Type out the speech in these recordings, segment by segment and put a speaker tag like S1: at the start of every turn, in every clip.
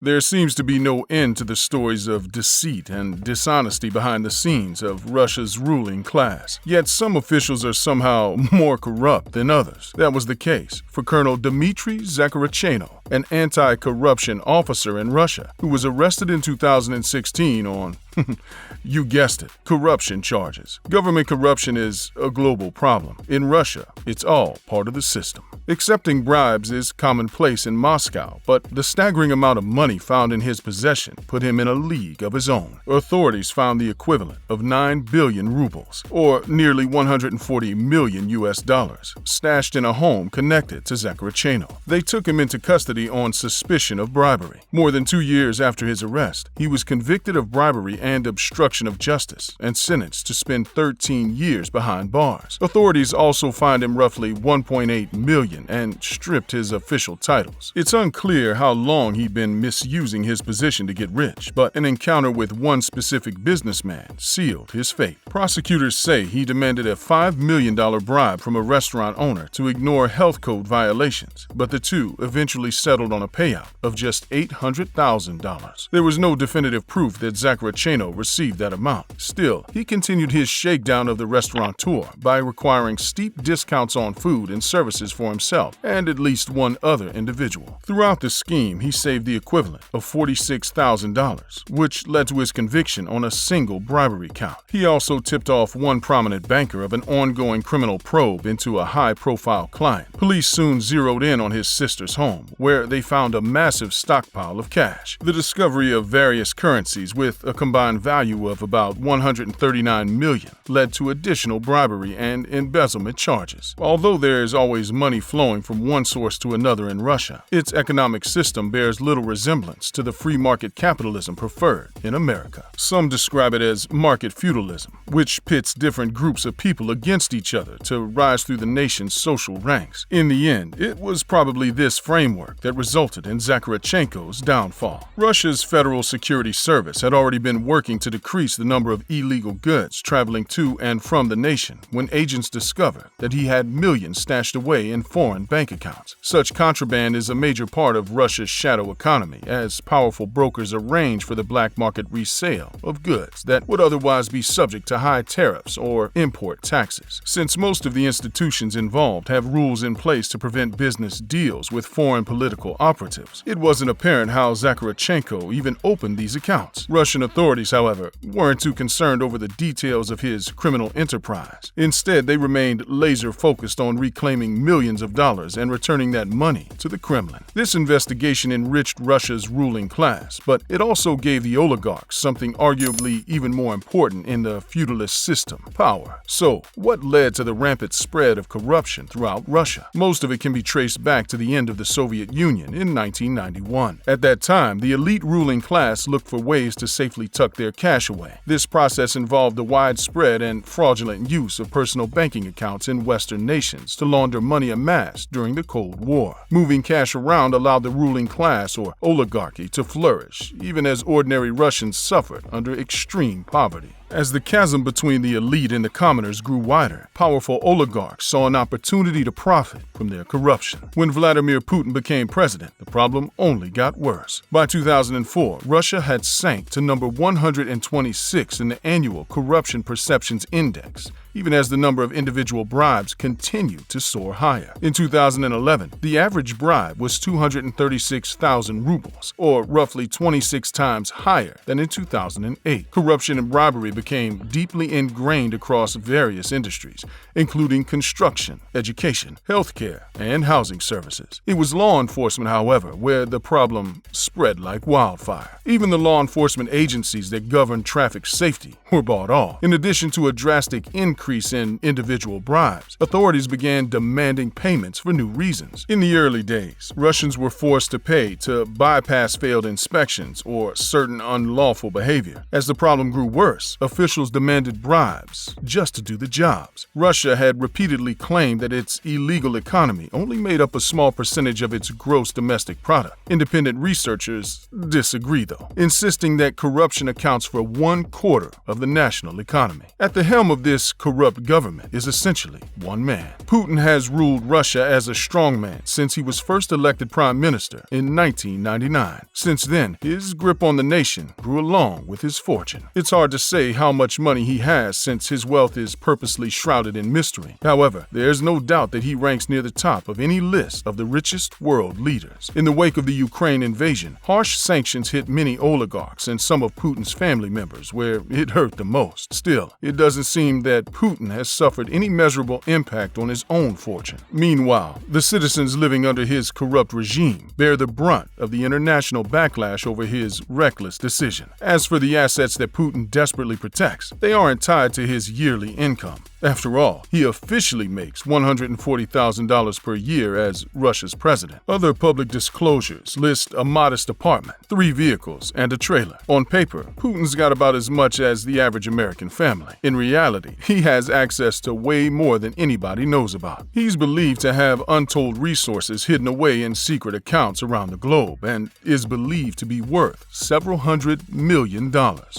S1: There seems to be no end to the stories of deceit and dishonesty behind the scenes of Russia's ruling class. Yet some officials are somehow more corrupt than others. That was the case for Colonel Dmitry Zakharacheno, an anti-corruption officer in Russia who was arrested in 2016 on, you guessed it, corruption charges. Government corruption is a global problem. In Russia, it's all part of the system. Accepting bribes is commonplace in Moscow, but the staggering amount of money found in his possession put him in a league of his own. Authorities found the equivalent of 9 billion rubles, or nearly 140 million US dollars, stashed in a home connected to Zakharacheno. They took him into custody on suspicion of bribery. More than 2 years after his arrest, he was convicted of bribery and obstruction of justice and sentenced to spend 13 years behind bars. Authorities also fined him roughly 1.8 million and stripped his official titles. It's unclear how long he'd been misusing his position to get rich, but an encounter with one specific businessman sealed his fate. Prosecutors say he demanded a $5 million bribe from a restaurant owner to ignore health code violations, but the two eventually settled on a payout of just $800,000. There was no definitive proof that Zakharacheno received that amount. Still, he continued his shakedown of the restaurateur by requiring steep discounts on food and services for himself and at least one other individual. Throughout the scheme, he saved the equivalent of $46,000, which led to his conviction on a single bribery count. He also tipped off one prominent banker of an ongoing criminal probe into a high-profile client. Police soon zeroed in on his sister's home, where they found a massive stockpile of cash. The discovery of various currencies with a combined value of about 139 million led to additional bribery and embezzlement charges. Although there is always money flowing from one source to another in Russia, its economic system bears little resemblance to the free market capitalism preferred in America. Some describe it as market feudalism, which pits different groups of people against each other to rise through the nation's social ranks. In the end, it was probably this framework that resulted in Zakharachenko's downfall. Russia's Federal Security Service had already been working to decrease the number of illegal goods traveling to and from the nation when agents discovered that he had millions stashed away in foreign bank accounts. Such contraband is a major part of Russia's shadow economy, as powerful brokers arrange for the black market resale of goods that would otherwise be subject to high tariffs or import taxes. Since most of the institutions involved have rules in place to prevent business deals with foreign political operatives, it wasn't apparent how Zakharachenko even opened these accounts. Russian authorities, however, weren't too concerned over the details of his criminal enterprise. Instead, they remained laser-focused on reclaiming millions of dollars and returning that money to the Kremlin. This investigation enriched Russia's ruling class, but it also gave the oligarchs something arguably even more important in the feudalist system: power. So, what led to the rampant spread of corruption throughout Russia? Most of it can be traced back to the end of the Soviet Union in 1991. At that time, the elite ruling class looked for ways to safely tuck their cash away. This process involved the widespread and fraudulent use of personal banking accounts in Western nations to launder money amassed during the Cold War. Moving cash around allowed the ruling class, or oligarchy, to flourish, even as ordinary Russians suffered under extreme poverty. As the chasm between the elite and the commoners grew wider, powerful oligarchs saw an opportunity to profit from their corruption. When Vladimir Putin became president, the problem only got worse. By 2004, Russia had sank to number 126 in the annual Corruption Perceptions Index, even as the number of individual bribes continued to soar higher. In 2011, the average bribe was 236,000 rubles, or roughly 26 times higher than in 2008. Corruption and bribery became deeply ingrained across various industries, including construction, education, healthcare, and housing services. It was law enforcement, however, where the problem spread like wildfire. Even the law enforcement agencies that govern traffic safety were bought off. In addition to a drastic increase in individual bribes, authorities began demanding payments for new reasons. In the early days, Russians were forced to pay to bypass failed inspections or certain unlawful behavior. As the problem grew worse, officials demanded bribes just to do the jobs. Russia had repeatedly claimed that its illegal economy only made up a small percentage of its gross domestic product. Independent researchers disagree, though, insisting that corruption accounts for 1/4 of the national economy. At the helm of this corrupt government is essentially one man. Putin has ruled Russia as a strongman since he was first elected prime minister in 1999. Since then, his grip on the nation grew along with his fortune. It's hard to say how much money he has since his wealth is purposely shrouded in mystery. However, there's no doubt that he ranks near the top of any list of the richest world leaders. In the wake of the Ukraine invasion, harsh sanctions hit many oligarchs and some of Putin's family members where it hurt the most. Still, it doesn't seem that Putin has suffered any measurable impact on his own fortune. Meanwhile, the citizens living under his corrupt regime bear the brunt of the international backlash over his reckless decision. As for the assets that Putin desperately protects, they aren't tied to his yearly income. After all, he officially makes $140,000 per year as Russia's president. Other public disclosures list a modest apartment, 3 vehicles, and a trailer. On paper, Putin's got about as much as the average American family. In reality, he has access to way more than anybody knows about. He's believed to have untold resources hidden away in secret accounts around the globe and is believed to be worth several $100 million.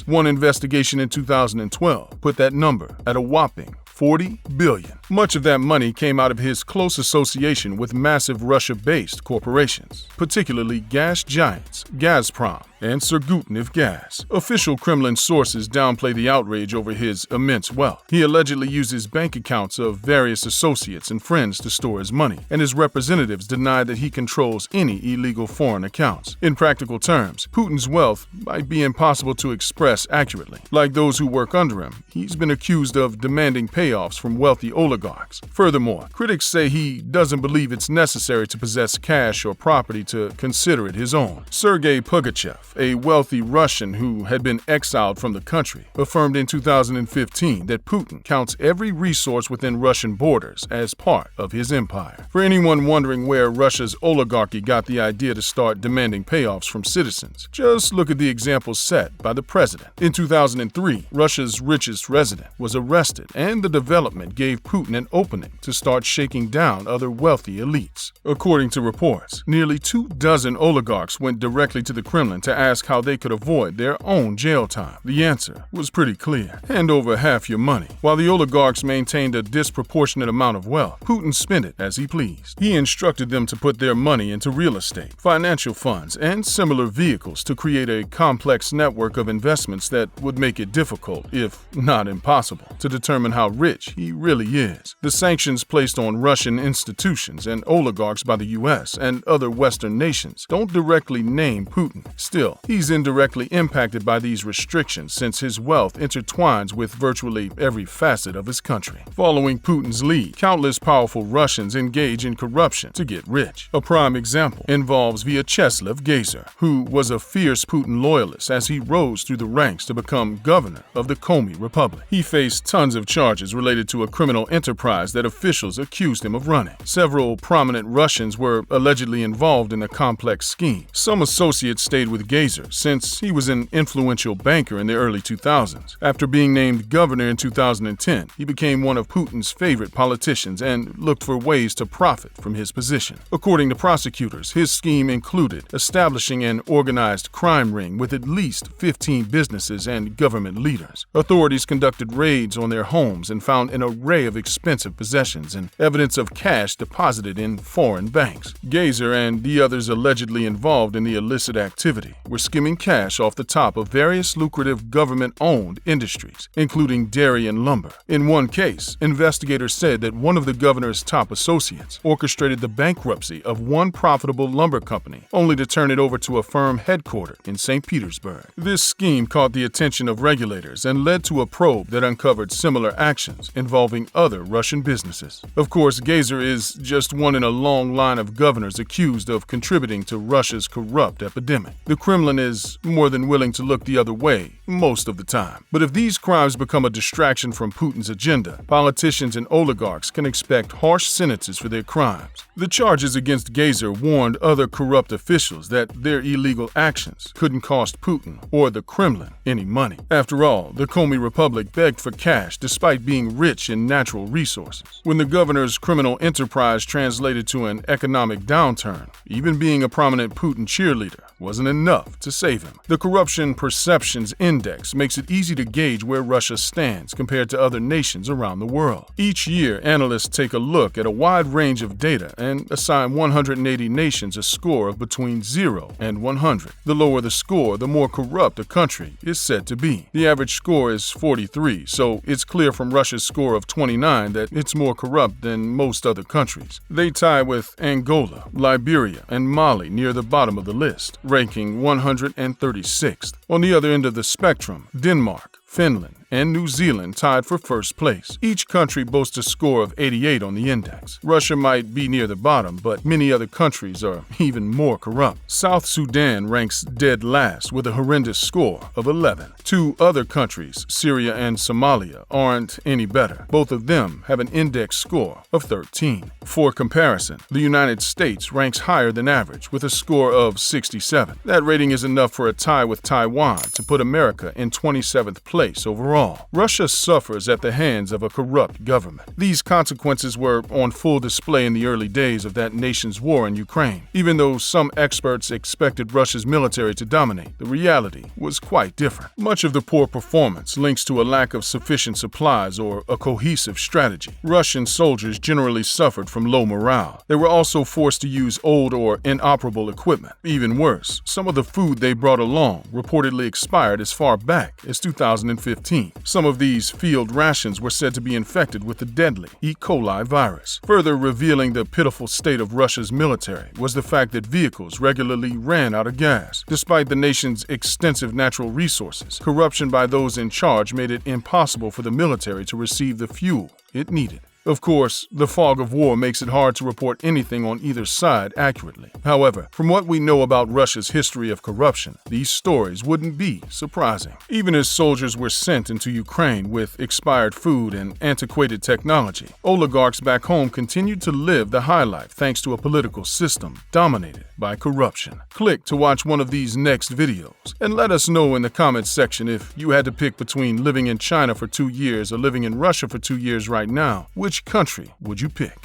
S1: One investigation in 2012 put that number at a whopping $40 billion. Much of that money came out of his close association with massive Russia-based corporations, particularly gas giants Gazprom and Surgutnev Gas. Official Kremlin sources downplay the outrage over his immense wealth. He allegedly uses bank accounts of various associates and friends to store his money, and his representatives deny that he controls any illegal foreign accounts. In practical terms, Putin's wealth might be impossible to express accurately. Like those who work under him, he's been accused of demanding payoffs from wealthy oligarchs. Furthermore, critics say he doesn't believe it's necessary to possess cash or property to consider it his own. Sergei Pugachev, a wealthy Russian who had been exiled from the country, affirmed in 2015 that Putin counts every resource within Russian borders as part of his empire. For anyone wondering where Russia's oligarchy got the idea to start demanding payoffs from citizens, just look at the example set by the president. In 2003, Russia's richest resident was arrested, and the development gave Putin an opening to start shaking down other wealthy elites. According to reports, nearly 24 oligarchs went directly to the Kremlin to ask how they could avoid their own jail time. The answer was pretty clear: hand over half your money. While the oligarchs maintained a disproportionate amount of wealth, Putin spent it as he pleased. He instructed them to put their money into real estate, financial funds, and similar vehicles to create a complex network of investments that would make it difficult, if not impossible, to determine how rich he really is. The sanctions placed on Russian institutions and oligarchs by the US and other Western nations don't directly name Putin. Still, he's indirectly impacted by these restrictions since his wealth intertwines with virtually every facet of his country. Following Putin's lead, countless powerful Russians engage in corruption to get rich. A prime example involves Vyacheslav Geyser, who was a fierce Putin loyalist as he rose through the ranks to become governor of the Komi Republic. He faced tons of charges related to a criminal enterprise that officials accused him of running. Several prominent Russians were allegedly involved in a complex scheme. Some associates stayed with Geyser since he was an influential banker in the early 2000s. After being named governor in 2010, he became one of Putin's favorite politicians and looked for ways to profit from his position. According to prosecutors, his scheme included establishing an organized crime ring with at least 15 businesses and government leaders. Authorities conducted raids on their homes and found an array of expensive possessions and evidence of cash deposited in foreign banks. Geyser and the others allegedly involved in the illicit activity were skimming cash off the top of various lucrative government-owned industries, including dairy and lumber. In one case, investigators said that one of the governor's top associates orchestrated the bankruptcy of one profitable lumber company, only to turn it over to a firm headquartered in St. Petersburg. This scheme caught the attention of regulators and led to a probe that uncovered similar actions involving other Russian businesses. Of course, Geyser is just one in a long line of governors accused of contributing to Russia's corrupt epidemic. The Kremlin is more than willing to look the other way most of the time. But if these crimes become a distraction from Putin's agenda, politicians and oligarchs can expect harsh sentences for their crimes. The charges against Geyser warned other corrupt officials that their illegal actions couldn't cost Putin or the Kremlin any money. After all, the Komi Republic begged for cash despite being rich in natural resources. When the governor's criminal enterprise translated to an economic downturn, even being a prominent Putin cheerleader wasn't enough enough to save him. The Corruption Perceptions Index makes it easy to gauge where Russia stands compared to other nations around the world. Each year, analysts take a look at a wide range of data and assign 180 nations a score of between 0 and 100. The lower the score, the more corrupt a country is said to be. The average score is 43, so it's clear from Russia's score of 29 that it's more corrupt than most other countries. They tie with Angola, Liberia, and Mali near the bottom of the list, ranking 136th. On the other end of the spectrum, Denmark, Finland, and New Zealand tied for first place. Each country boasts a score of 88 on the index. Russia might be near the bottom, but many other countries are even more corrupt. South Sudan ranks dead last with a horrendous score of 11. Two other countries, Syria and Somalia, aren't any better. Both of them have an index score of 13. For comparison, the United States ranks higher than average with a score of 67. That rating is enough for a tie with Taiwan to put America in 27th place overall. Russia suffers at the hands of a corrupt government. These consequences were on full display in the early days of that nation's war in Ukraine. Even though some experts expected Russia's military to dominate, the reality was quite different. Much of the poor performance links to a lack of sufficient supplies or a cohesive strategy. Russian soldiers generally suffered from low morale. They were also forced to use old or inoperable equipment. Even worse, some of the food they brought along reportedly expired as far back as 2015. Some of these field rations were said to be infected with the deadly E. coli virus. Further revealing the pitiful state of Russia's military was the fact that vehicles regularly ran out of gas. Despite the nation's extensive natural resources, corruption by those in charge made it impossible for the military to receive the fuel it needed. Of course, the fog of war makes it hard to report anything on either side accurately. However, from what we know about Russia's history of corruption, these stories wouldn't be surprising. Even as soldiers were sent into Ukraine with expired food and antiquated technology, oligarchs back home continued to live the high life thanks to a political system dominated by corruption. Click to watch one of these next videos, and let us know in the comments section if you had to pick between living in China for 2 years or living in Russia for 2 years right now. Which country would you pick?